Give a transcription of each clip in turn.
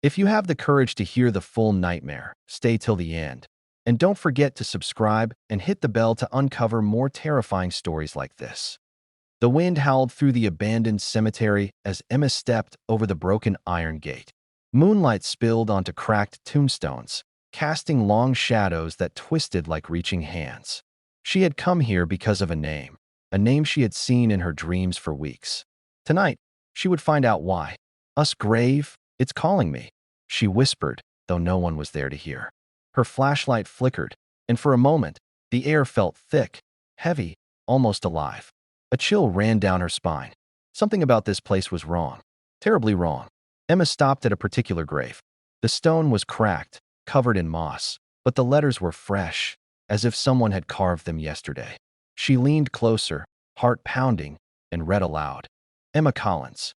If you have the courage to hear the full nightmare, stay till the end. And don't forget to subscribe and hit the bell to uncover more terrifying stories like this. The wind howled through the abandoned cemetery as Emma stepped over the broken iron gate. Moonlight spilled onto cracked tombstones, casting long shadows that twisted like reaching hands. She had come here because of a name she had seen in her dreams for weeks. Tonight, she would find out why. "Us grave, it's calling me," she whispered, though no one was there to hear. Her flashlight flickered, and for a moment, the air felt thick, heavy, almost alive. A chill ran down her spine. Something about this place was wrong. Terribly wrong. Emma stopped at a particular grave. The stone was cracked, covered in moss, but the letters were fresh, as if someone had carved them yesterday. She leaned closer, heart pounding, and read aloud. Emma Collins.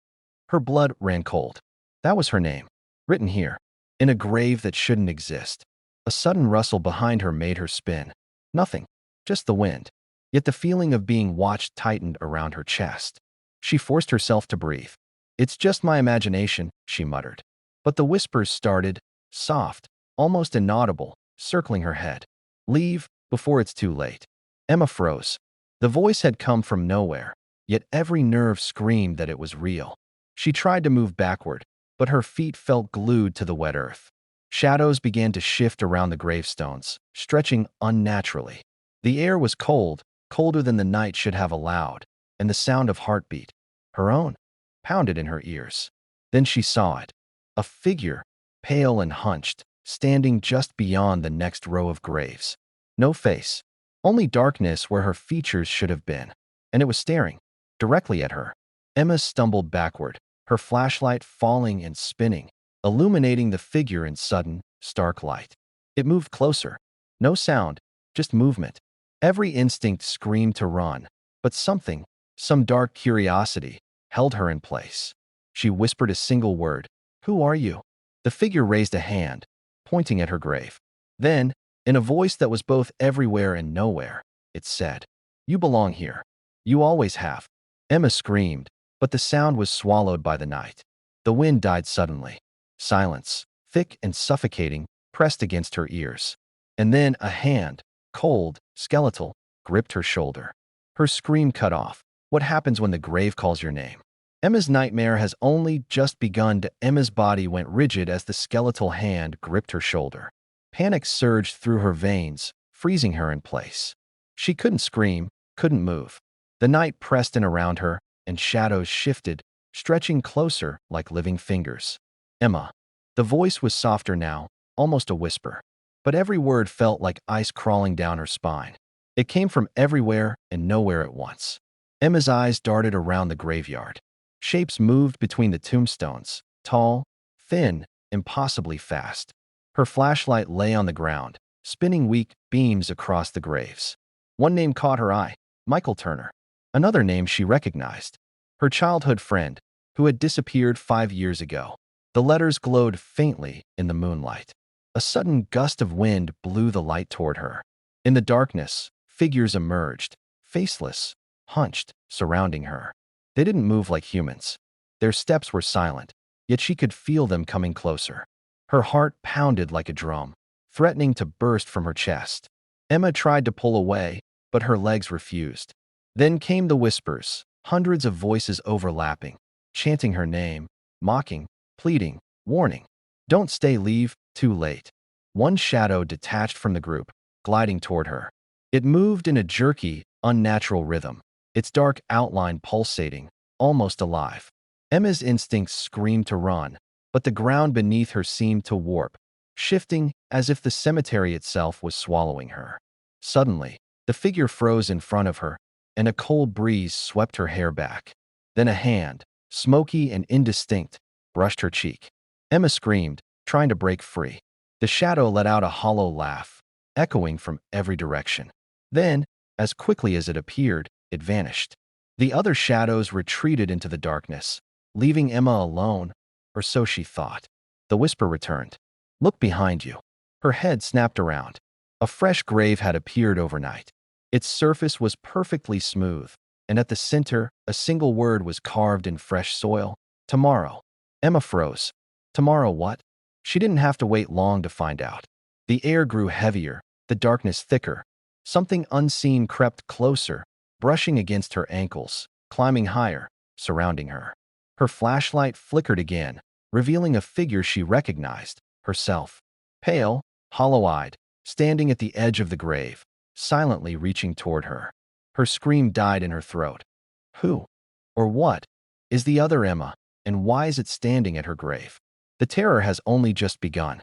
Her blood ran cold. That was her name, written here, in a grave that shouldn't exist. A sudden rustle behind her made her spin. Nothing, just the wind. Yet the feeling of being watched tightened around her chest. She forced herself to breathe. "It's just my imagination," she muttered. But the whispers started, soft, almost inaudible, circling her head. "Leave, before it's too late." Emma froze. The voice had come from nowhere, yet every nerve screamed that it was real. She tried to move backward, but her feet felt glued to the wet earth. Shadows began to shift around the gravestones, stretching unnaturally. The air was cold, colder than the night should have allowed, and the sound of heartbeat, her own, pounded in her ears. Then she saw it. A figure, pale and hunched, standing just beyond the next row of graves. No face, only darkness where her features should have been, and it was staring directly at her. Emma stumbled backward, her flashlight falling and spinning, illuminating the figure in sudden, stark light. It moved closer. No sound, just movement. Every instinct screamed to run, but something, some dark curiosity, held her in place. She whispered a single word. "Who are you?" The figure raised a hand, pointing at her grave. Then, in a voice that was both everywhere and nowhere, it said, "You belong here. You always have." Emma screamed, but the sound was swallowed by the night. The wind died suddenly. Silence, thick and suffocating, pressed against her ears. And then a hand, cold, skeletal, gripped her shoulder. Her scream cut off. What happens when the grave calls your name? Emma's nightmare has only just begun. Emma's body went rigid as the skeletal hand gripped her shoulder. Panic surged through her veins, freezing her in place. She couldn't scream, couldn't move. The night pressed in around her, and shadows shifted, stretching closer like living fingers. "Emma." The voice was softer now, almost a whisper. But every word felt like ice crawling down her spine. It came from everywhere and nowhere at once. Emma's eyes darted around the graveyard. Shapes moved between the tombstones, tall, thin, impossibly fast. Her flashlight lay on the ground, spinning weak beams across the graves. One name caught her eye, Michael Turner. Another name she recognized, her childhood friend, who had disappeared 5 years ago. The letters glowed faintly in the moonlight. A sudden gust of wind blew the light toward her. In the darkness, figures emerged, faceless, hunched, surrounding her. They didn't move like humans. Their steps were silent, yet she could feel them coming closer. Her heart pounded like a drum, threatening to burst from her chest. Emma tried to pull away, but her legs refused. Then came the whispers, hundreds of voices overlapping, chanting her name, mocking, pleading, warning. "Don't stay, leave, too late." One shadow detached from the group, gliding toward her. It moved in a jerky, unnatural rhythm, its dark outline pulsating, almost alive. Emma's instincts screamed to run, but the ground beneath her seemed to warp, shifting as if the cemetery itself was swallowing her. Suddenly, the figure froze in front of her, and a cold breeze swept her hair back. Then a hand, smoky and indistinct, brushed her cheek. Emma screamed, trying to break free. The shadow let out a hollow laugh, echoing from every direction. Then, as quickly as it appeared, it vanished. The other shadows retreated into the darkness, leaving Emma alone, or so she thought. The whisper returned. "Look behind you." Her head snapped around. A fresh grave had appeared overnight. Its surface was perfectly smooth, and at the center, a single word was carved in fresh soil. "Tomorrow." Emma froze. Tomorrow what? She didn't have to wait long to find out. The air grew heavier, the darkness thicker. Something unseen crept closer, brushing against her ankles, climbing higher, surrounding her. Her flashlight flickered again, revealing a figure she recognized, herself. Pale, hollow-eyed, standing at the edge of the grave, silently reaching toward her. Her scream died in her throat. Who, or what, is the other Emma, and why is it standing at her grave? The terror has only just begun.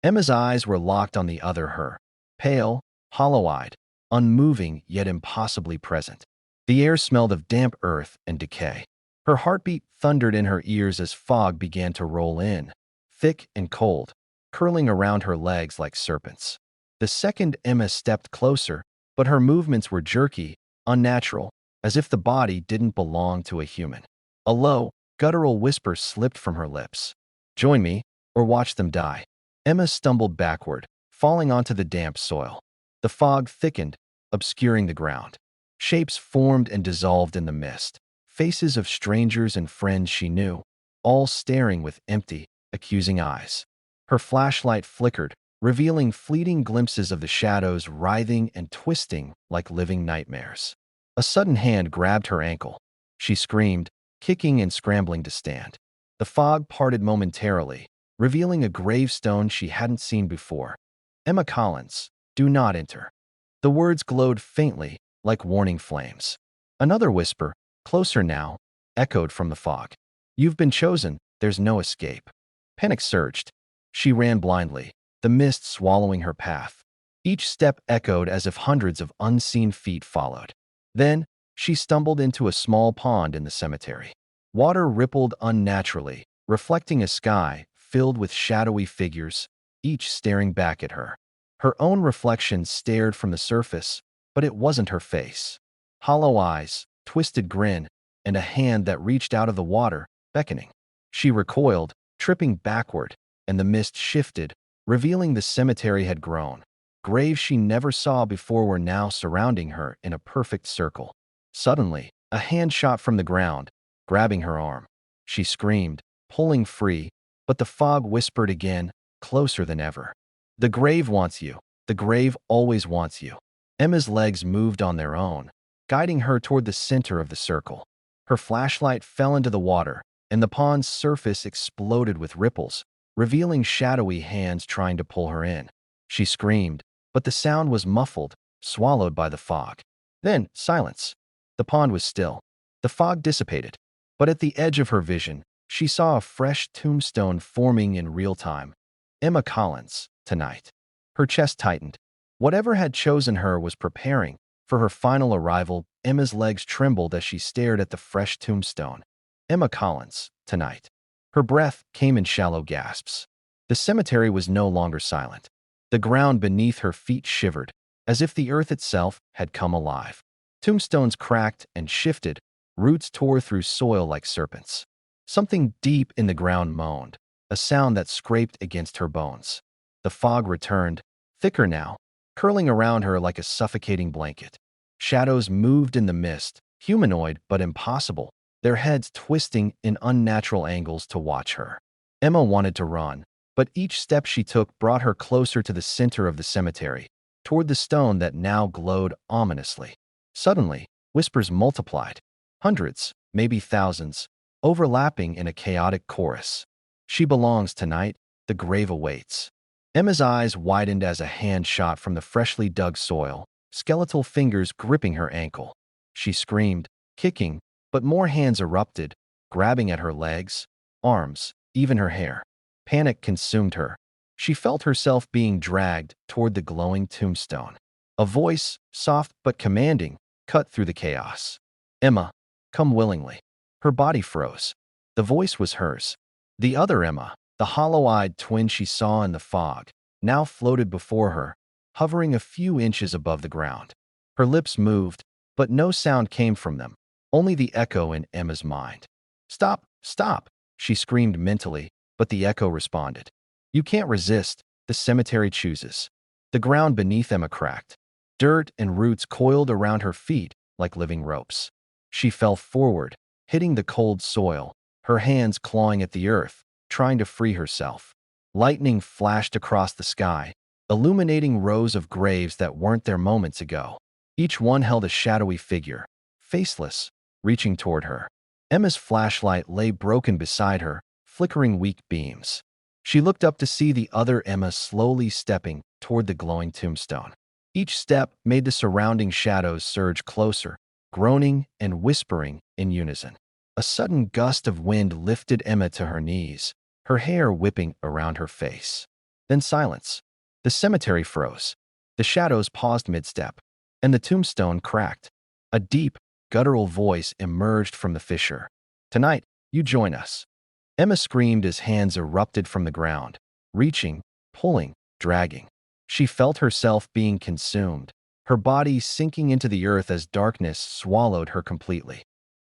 Emma's eyes were locked on the other her, pale, hollow-eyed, unmoving yet impossibly present. The air smelled of damp earth and decay. Her heartbeat thundered in her ears as fog began to roll in, thick and cold, curling around her legs like serpents. The second Emma stepped closer, but her movements were jerky, unnatural, as if the body didn't belong to a human. A low, guttural whisper slipped from her lips. Join me, or watch them die. Emma stumbled backward, falling onto the damp soil. The fog thickened, obscuring the ground. Shapes formed and dissolved in the mist. Faces of strangers and friends she knew, all staring with empty, accusing eyes. Her flashlight flickered, revealing fleeting glimpses of the shadows writhing and twisting like living nightmares. A sudden hand grabbed her ankle. She screamed, kicking and scrambling to stand. The fog parted momentarily, revealing a gravestone she hadn't seen before. Emma Collins, do not enter. The words glowed faintly, like warning flames. Another whisper, closer now, echoed from the fog. You've been chosen, there's no escape. Panic surged. She ran blindly, the mist swallowing her path. Each step echoed as if hundreds of unseen feet followed. Then, she stumbled into a small pond in the cemetery. Water rippled unnaturally, reflecting a sky filled with shadowy figures, each staring back at her. Her own reflection stared from the surface, but it wasn't her face. Hollow eyes, twisted grin, and a hand that reached out of the water, beckoning. She recoiled, tripping backward, and the mist shifted, revealing the cemetery had grown. Graves she never saw before were now surrounding her in a perfect circle. Suddenly, a hand shot from the ground, grabbing her arm. She screamed, pulling free, but the fog whispered again, closer than ever. The grave wants you. The grave always wants you. Emma's legs moved on their own, guiding her toward the center of the circle. Her flashlight fell into the water, and the pond's surface exploded with ripples, revealing shadowy hands trying to pull her in. She screamed, but the sound was muffled, swallowed by the fog. Then, silence. The pond was still. The fog dissipated, but at the edge of her vision, she saw a fresh tombstone forming in real time. Emma Collins, tonight. Her chest tightened. Whatever had chosen her was preparing. For her final arrival, Emma's legs trembled as she stared at the fresh tombstone. Emma Collins, tonight. Her breath came in shallow gasps. The cemetery was no longer silent. The ground beneath her feet shivered, as if the earth itself had come alive. Tombstones cracked and shifted, roots tore through soil like serpents. Something deep in the ground moaned, a sound that scraped against her bones. The fog returned, thicker now, curling around her like a suffocating blanket. Shadows moved in the mist, humanoid but impossible, their heads twisting in unnatural angles to watch her. Emma wanted to run, but each step she took brought her closer to the center of the cemetery, toward the stone that now glowed ominously. Suddenly, whispers multiplied. Hundreds, maybe thousands, overlapping in a chaotic chorus. She belongs tonight, the grave awaits. Emma's eyes widened as a hand shot from the freshly dug soil, skeletal fingers gripping her ankle. She screamed, kicking, but more hands erupted, grabbing at her legs, arms, even her hair. Panic consumed her. She felt herself being dragged toward the glowing tombstone. A voice, soft but commanding, cut through the chaos. Emma, come willingly. Her body froze. The voice was hers. The other Emma, the hollow-eyed twin she saw in the fog, now floated before her, hovering a few inches above the ground. Her lips moved, but no sound came from them, only the echo in Emma's mind. Stop, stop, she screamed mentally, but the echo responded. You can't resist, the cemetery chooses. The ground beneath Emma cracked. Dirt and roots coiled around her feet like living ropes. She fell forward, hitting the cold soil, her hands clawing at the earth, trying to free herself. Lightning flashed across the sky, illuminating rows of graves that weren't there moments ago. Each one held a shadowy figure, faceless, reaching toward her. Emma's flashlight lay broken beside her, flickering weak beams. She looked up to see the other Emma slowly stepping toward the glowing tombstone. Each step made the surrounding shadows surge closer, groaning and whispering in unison. A sudden gust of wind lifted Emma to her knees, her hair whipping around her face. Then silence. The cemetery froze. The shadows paused mid-step, and the tombstone cracked. A deep, guttural voice emerged from the fissure. "Tonight, you join us." Emma screamed as hands erupted from the ground, reaching, pulling, dragging. She felt herself being consumed, her body sinking into the earth as darkness swallowed her completely.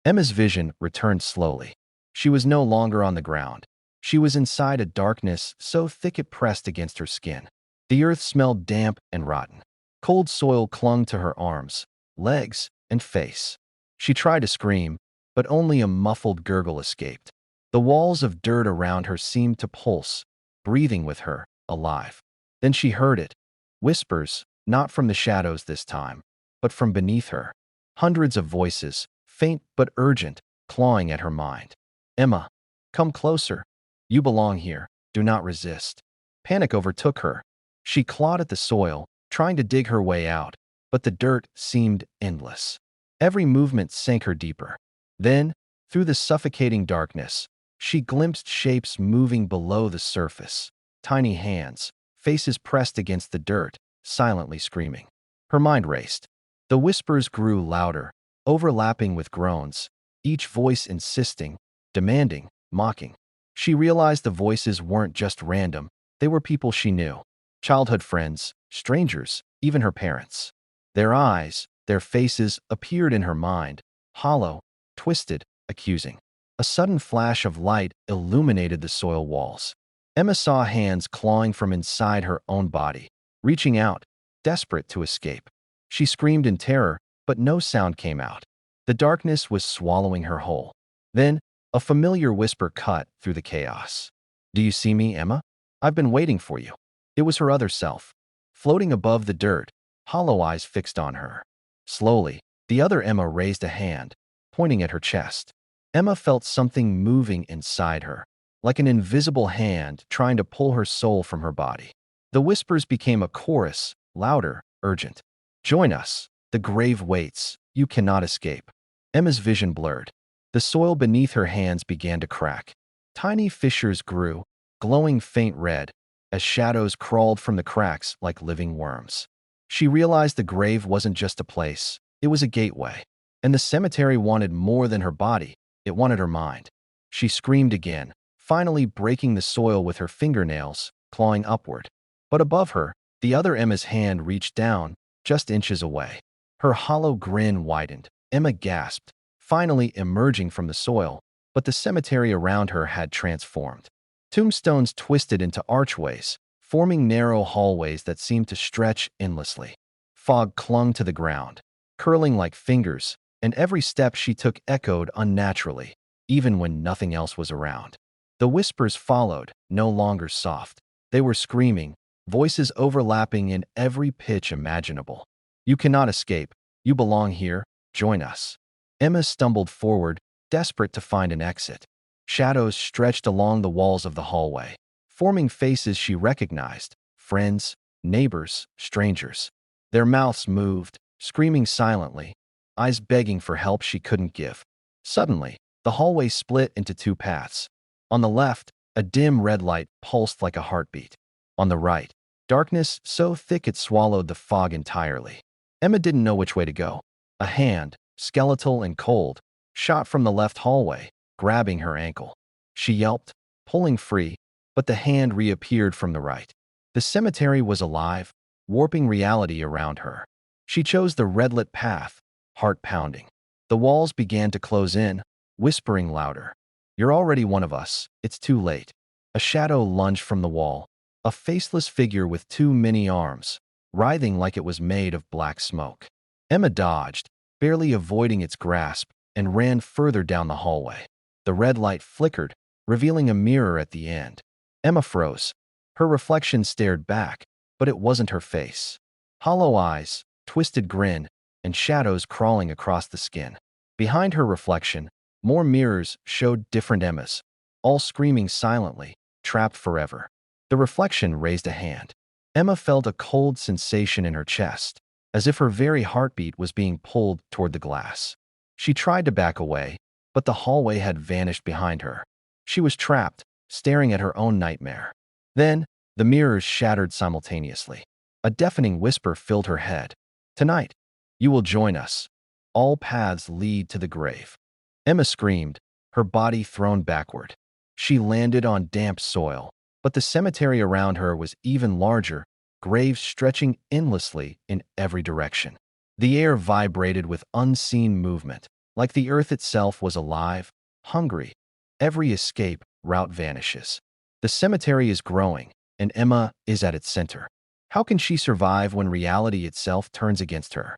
Emma's vision returned slowly. She was no longer on the ground. She was inside a darkness so thick it pressed against her skin. The earth smelled damp and rotten. Cold soil clung to her arms, legs, and face. She tried to scream, but only a muffled gurgle escaped. The walls of dirt around her seemed to pulse, breathing with her, alive. Then she heard it. Whispers, not from the shadows this time, but from beneath her. Hundreds of voices, faint but urgent, clawing at her mind. "Emma, come closer. You belong here. Do not resist." Panic overtook her. She clawed at the soil, trying to dig her way out, but the dirt seemed endless. Every movement sank her deeper. Then, through the suffocating darkness, she glimpsed shapes moving below the surface. Tiny hands, faces pressed against the dirt, silently screaming. Her mind raced. The whispers grew louder, overlapping with groans, each voice insisting, demanding, mocking. She realized the voices weren't just random, they were people she knew. Childhood friends, strangers, even her parents. Their eyes, their faces appeared in her mind, hollow, twisted, accusing. A sudden flash of light illuminated the soil walls. Emma saw hands clawing from inside her own body, reaching out, desperate to escape. She screamed in terror, but no sound came out. The darkness was swallowing her whole. Then, a familiar whisper cut through the chaos. "Do you see me, Emma? I've been waiting for you." It was her other self, floating above the dirt, hollow eyes fixed on her. Slowly, the other Emma raised a hand, pointing at her chest. Emma felt something moving inside her, like an invisible hand trying to pull her soul from her body. The whispers became a chorus, louder, urgent. "Join us. The grave waits. You cannot escape." Emma's vision blurred. The soil beneath her hands began to crack. Tiny fissures grew, glowing faint red, as shadows crawled from the cracks like living worms. She realized the grave wasn't just a place, it was a gateway. And the cemetery wanted more than her body, it wanted her mind. She screamed again, finally breaking the soil with her fingernails, clawing upward. But above her, the other Emma's hand reached down, just inches away. Her hollow grin widened. Emma gasped, finally emerging from the soil, but the cemetery around her had transformed. Tombstones twisted into archways, forming narrow hallways that seemed to stretch endlessly. Fog clung to the ground, curling like fingers, and every step she took echoed unnaturally, even when nothing else was around. The whispers followed, no longer soft. They were screaming, voices overlapping in every pitch imaginable. "You cannot escape. You belong here. Join us." Emma stumbled forward, desperate to find an exit. Shadows stretched along the walls of the hallway, forming faces she recognized, friends, neighbors, strangers. Their mouths moved, screaming silently, eyes begging for help she couldn't give. Suddenly, the hallway split into two paths. On the left, a dim red light pulsed like a heartbeat. On the right, darkness so thick it swallowed the fog entirely. Emma didn't know which way to go. A hand, skeletal and cold, shot from the left hallway, grabbing her ankle. She yelped, pulling free, but the hand reappeared from the right. The cemetery was alive, warping reality around her. She chose the red-lit path, heart pounding. The walls began to close in, whispering louder. "You're already one of us. It's too late." A shadow lunged from the wall, a faceless figure with too many arms, writhing like it was made of black smoke. Emma dodged, barely avoiding its grasp, and ran further down the hallway. The red light flickered, revealing a mirror at the end. Emma froze. Her reflection stared back, but it wasn't her face. Hollow eyes, twisted grin, and shadows crawling across the skin. Behind her reflection, more mirrors showed different Emmas, all screaming silently, trapped forever. The reflection raised a hand. Emma felt a cold sensation in her chest, as if her very heartbeat was being pulled toward the glass. She tried to back away, but the hallway had vanished behind her. She was trapped, staring at her own nightmare. Then, the mirrors shattered simultaneously. A deafening whisper filled her head. "Tonight, you will join us. All paths lead to the grave." Emma screamed, her body thrown backward. She landed on damp soil, but the cemetery around her was even larger, graves stretching endlessly in every direction. The air vibrated with unseen movement, like the earth itself was alive, hungry. Every escape route vanishes. The cemetery is growing, and Emma is at its center. How can she survive when reality itself turns against her?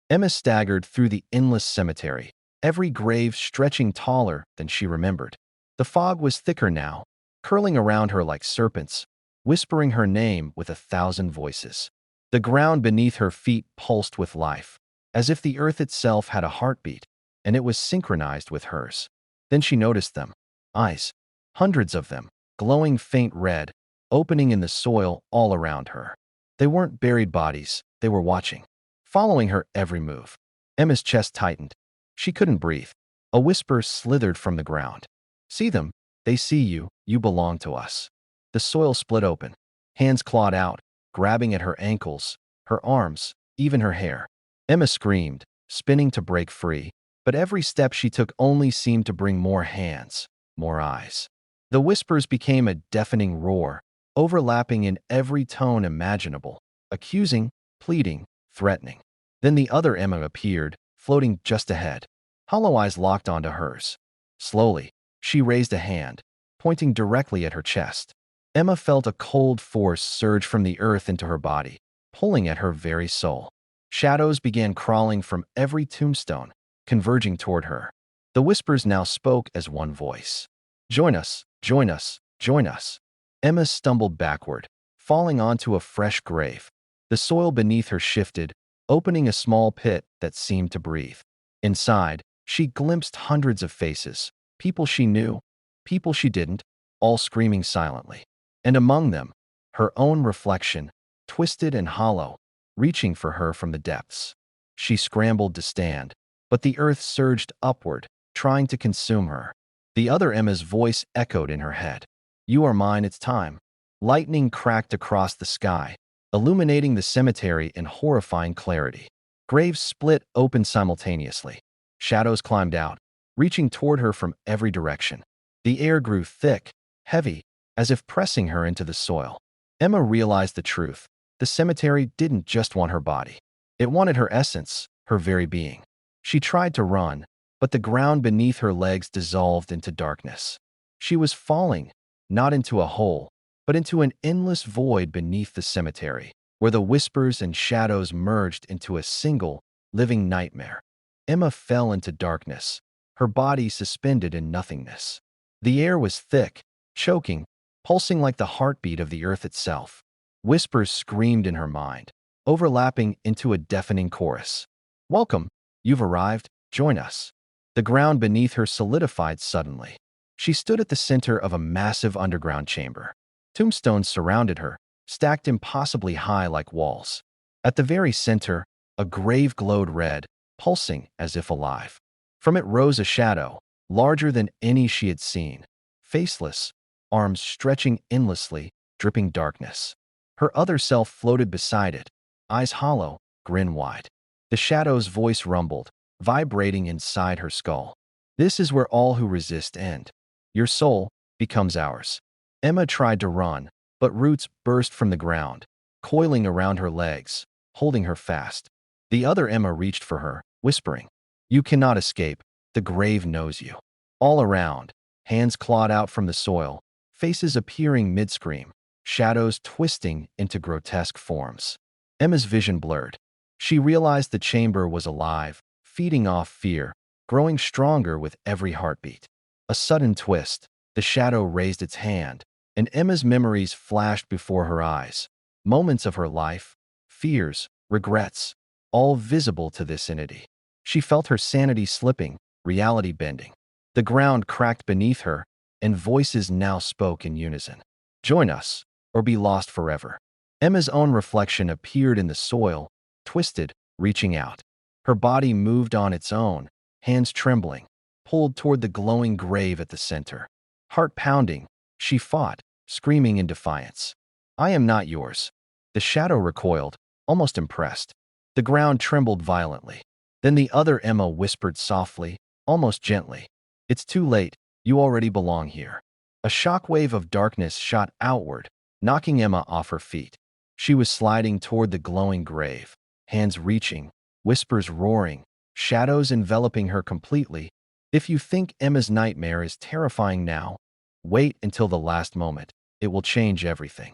Emma staggered through the endless cemetery, every grave stretching taller than she remembered. The fog was thicker now, curling around her like serpents, whispering her name with 1,000 voices. The ground beneath her feet pulsed with life, as if the earth itself had a heartbeat, and it was synchronized with hers. Then she noticed them. Eyes. Hundreds of them, glowing faint red, opening in the soil all around her. They weren't buried bodies, they were watching, following her every move. Emma's chest tightened. She couldn't breathe. A whisper slithered from the ground. "See them. They see you. You belong to us." The soil split open. Hands clawed out, grabbing at her ankles, her arms, even her hair. Emma screamed, spinning to break free, but every step she took only seemed to bring more hands, more eyes. The whispers became a deafening roar, overlapping in every tone imaginable, accusing, pleading, threatening. Then the other Emma appeared, floating just ahead. Hollow eyes locked onto hers. Slowly, she raised a hand, pointing directly at her chest. Emma felt a cold force surge from the earth into her body, pulling at her very soul. Shadows began crawling from every tombstone, converging toward her. The whispers now spoke as one voice. "Join us, join us, join us." Emma stumbled backward, falling onto a fresh grave. The soil beneath her shifted, opening a small pit that seemed to breathe. Inside, she glimpsed hundreds of faces, people she knew, people she didn't, all screaming silently. And among them, her own reflection, twisted and hollow, reaching for her from the depths. She scrambled to stand, but the earth surged upward, trying to consume her. The other Emma's voice echoed in her head. "You are mine, it's time." Lightning cracked across the sky, illuminating the cemetery in horrifying clarity. Graves split open simultaneously. Shadows climbed out, reaching toward her from every direction. The air grew thick, heavy, as if pressing her into the soil. Emma realized the truth. The cemetery didn't just want her body. It wanted her essence, her very being. She tried to run, but the ground beneath her legs dissolved into darkness. She was falling, not into a hole, but into an endless void beneath the cemetery, where the whispers and shadows merged into a single, living nightmare. Emma fell into darkness, her body suspended in nothingness. The air was thick, choking, pulsing like the heartbeat of the earth itself. Whispers screamed in her mind, overlapping into a deafening chorus. "Welcome, you've arrived, join us." The ground beneath her solidified suddenly. She stood at the center of a massive underground chamber. Tombstones surrounded her, stacked impossibly high like walls. At the very center, a grave glowed red, pulsing as if alive. From it rose a shadow, larger than any she had seen. Faceless, arms stretching endlessly, dripping darkness. Her other self floated beside it, eyes hollow, grin wide. The shadow's voice rumbled, vibrating inside her skull. "This is where all who resist end. Your soul becomes ours." Emma tried to run, but roots burst from the ground, coiling around her legs, holding her fast. The other Emma reached for her, whispering, "You cannot escape. The grave knows you." All around, hands clawed out from the soil, faces appearing mid-scream, shadows twisting into grotesque forms. Emma's vision blurred. She realized the chamber was alive, feeding off fear, growing stronger with every heartbeat. A sudden twist, the shadow raised its hand, and Emma's memories flashed before her eyes. Moments of her life, fears, regrets, all visible to this entity. She felt her sanity slipping, reality bending. The ground cracked beneath her, and voices now spoke in unison. Join us, or be lost forever. Emma's own reflection appeared in the soil, twisted, reaching out. Her body moved on its own, hands trembling, pulled toward the glowing grave at the center. Heart pounding, she fought, screaming in defiance. I am not yours. The shadow recoiled, almost impressed. The ground trembled violently. Then the other Emma whispered softly, almost gently. It's too late, you already belong here. A shockwave of darkness shot outward, knocking Emma off her feet. She was sliding toward the glowing grave, hands reaching, whispers roaring, shadows enveloping her completely. If you think Emma's nightmare is terrifying now, wait until the last moment. It will change everything.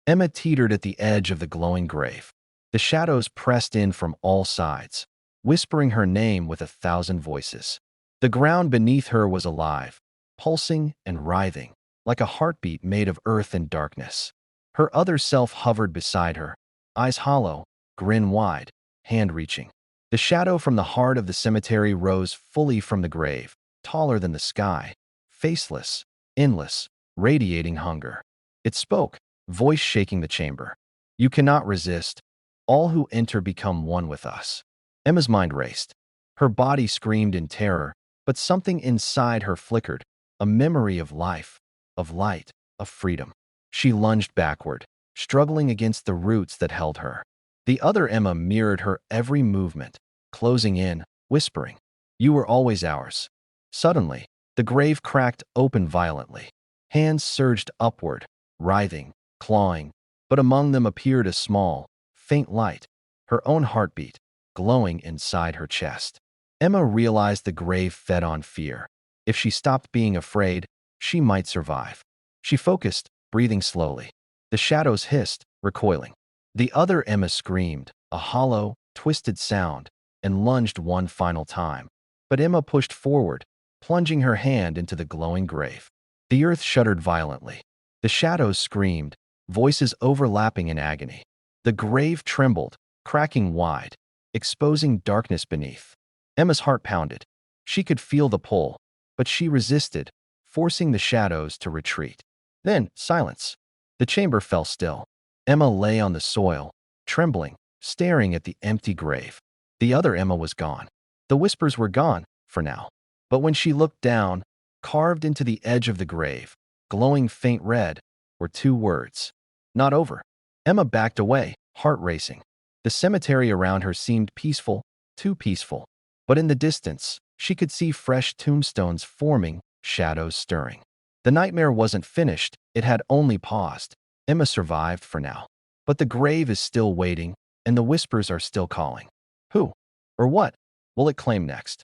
Emma teetered at the edge of the glowing grave. The shadows pressed in from all sides, whispering her name with 1,000 voices. The ground beneath her was alive, pulsing and writhing, like a heartbeat made of earth and darkness. Her other self hovered beside her, eyes hollow, grin wide, hand reaching. The shadow from the heart of the cemetery rose fully from the grave, taller than the sky, faceless, endless, radiating hunger. It spoke, voice shaking the chamber. You cannot resist. All who enter become one with us. Emma's mind raced. Her body screamed in terror, but something inside her flickered, a memory of life, of light, of freedom. She lunged backward, struggling against the roots that held her. The other Emma mirrored her every movement, closing in, whispering, You were always ours. Suddenly, the grave cracked open violently. Hands surged upward, writhing, clawing, but among them appeared a small, faint light, her own heartbeat, glowing inside her chest. Emma realized the grave fed on fear. If she stopped being afraid, she might survive. She focused, breathing slowly. The shadows hissed, recoiling. The other Emma screamed, a hollow, twisted sound, and lunged one final time. But Emma pushed forward, plunging her hand into the glowing grave. The earth shuddered violently. The shadows screamed, voices overlapping in agony. The grave trembled, cracking wide, exposing darkness beneath. Emma's heart pounded. She could feel the pull, but she resisted, forcing the shadows to retreat. Then, silence. The chamber fell still. Emma lay on the soil, trembling, staring at the empty grave. The other Emma was gone. The whispers were gone, for now. But when she looked down, carved into the edge of the grave, glowing faint red, were 2 words. Not over. Emma backed away, heart racing. The cemetery around her seemed peaceful, too peaceful. But in the distance, she could see fresh tombstones forming, shadows stirring. The nightmare wasn't finished, it had only paused. Emma survived for now. But the grave is still waiting, and the whispers are still calling. Who, or what, will it claim next?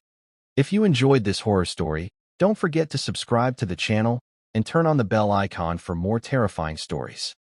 If you enjoyed this horror story, don't forget to subscribe to the channel and turn on the bell icon for more terrifying stories.